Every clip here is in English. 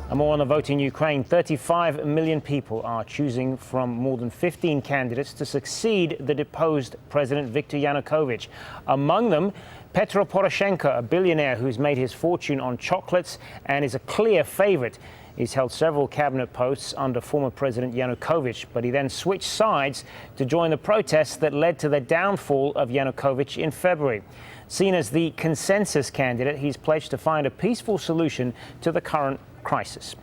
And more on the vote in Ukraine. 35 million people are choosing from more than 15 candidates to succeed the deposed President Viktor Yanukovych. Among them, Petro Poroshenko, a billionaire who's made his fortune on chocolates and is a clear favorite. He's held several cabinet posts under former President Yanukovych, but he then switched sides to join the protests that led to the downfall of Yanukovych in February. Seen as the consensus candidate, he's pledged to find a peaceful solution to the current crisis.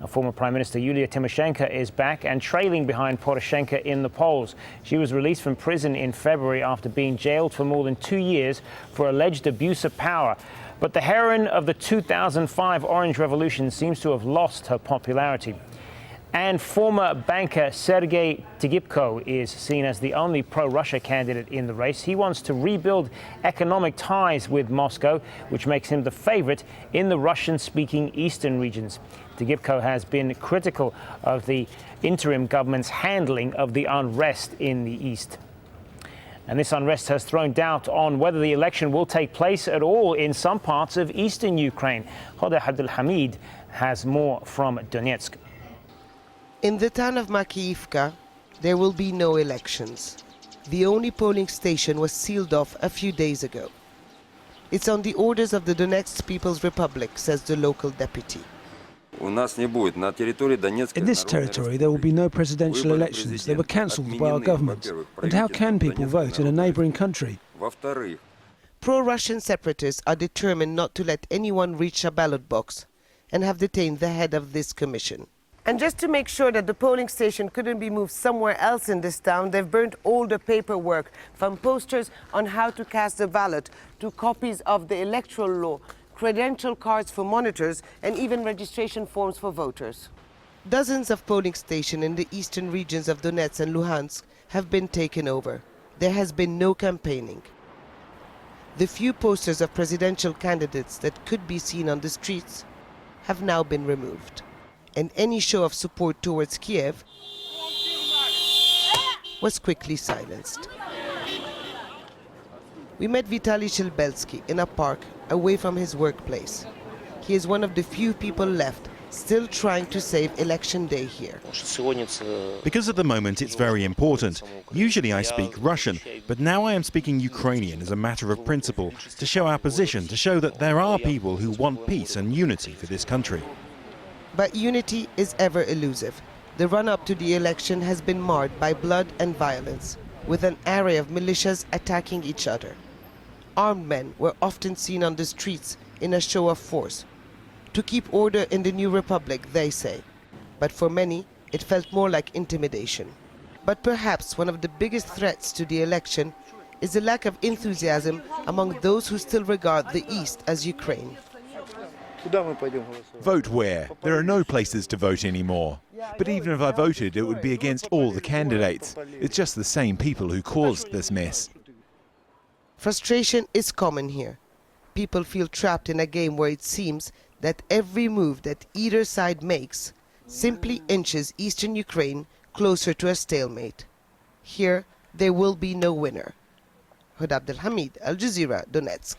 Now, former Prime Minister Yulia Tymoshenko is back and trailing behind Poroshenko in the polls. She was released from prison in February after being jailed for more than 2 years for alleged abuse of power. But the heroine of the 2005 Orange Revolution seems to have lost her popularity. And former banker Sergei Tigipko is seen as the only pro-Russia candidate in the race. He wants to rebuild economic ties with Moscow, which makes him the favorite in the Russian-speaking eastern regions. Tigipko has been critical of the interim government's handling of the unrest in the east. And this unrest has thrown doubt on whether the election will take place at all in some parts of eastern Ukraine. Hoda Abdel-Hamid has more from Donetsk. In the town of Makiivka, there will be no elections. The only polling station was sealed off a few days ago. It's on the orders of the Donetsk People's Republic, says the local deputy. In this territory, there will be no presidential elections. They were cancelled by our government. And how can people vote in a neighboring country? Pro-Russian separatists are determined not to let anyone reach a ballot box and have detained the head of this commission. And just to make sure that the polling station couldn't be moved somewhere else in this town, they've burnt all the paperwork, from posters on how to cast the ballot to copies of the electoral law, credential cards for monitors, and even registration forms for voters. Dozens of polling stations in the eastern regions of Donetsk and Luhansk have been taken over. There has been no campaigning. The few posters of presidential candidates that could be seen on the streets have now been removed. And any show of support towards Kiev was quickly silenced. We met Vitaly Shilbelsky in a park away from his workplace. He is one of the few people left still trying to save election day here. Because at the moment it's very important. Usually I speak Russian, but now I am speaking Ukrainian as a matter of principle, to show our position, to show that there are people who want peace and unity for this country. But unity is ever elusive. The run-up to the election has been marred by blood and violence, with an array of militias attacking each other. Armed men were often seen on the streets in a show of force. To keep order in the new republic, they say. But for many, it felt more like intimidation. But perhaps one of the biggest threats to the election is the lack of enthusiasm among those who still regard the East as Ukraine. Vote where? There are no places to vote anymore. But even if I voted, it would be against all the candidates. It's just the same people who caused this mess. Frustration is common here. People feel trapped in a game where it seems that every move that either side makes simply inches eastern Ukraine closer to a stalemate. Here, there will be no winner. Hoda Abdel-Hamid, Al Jazeera, Donetsk.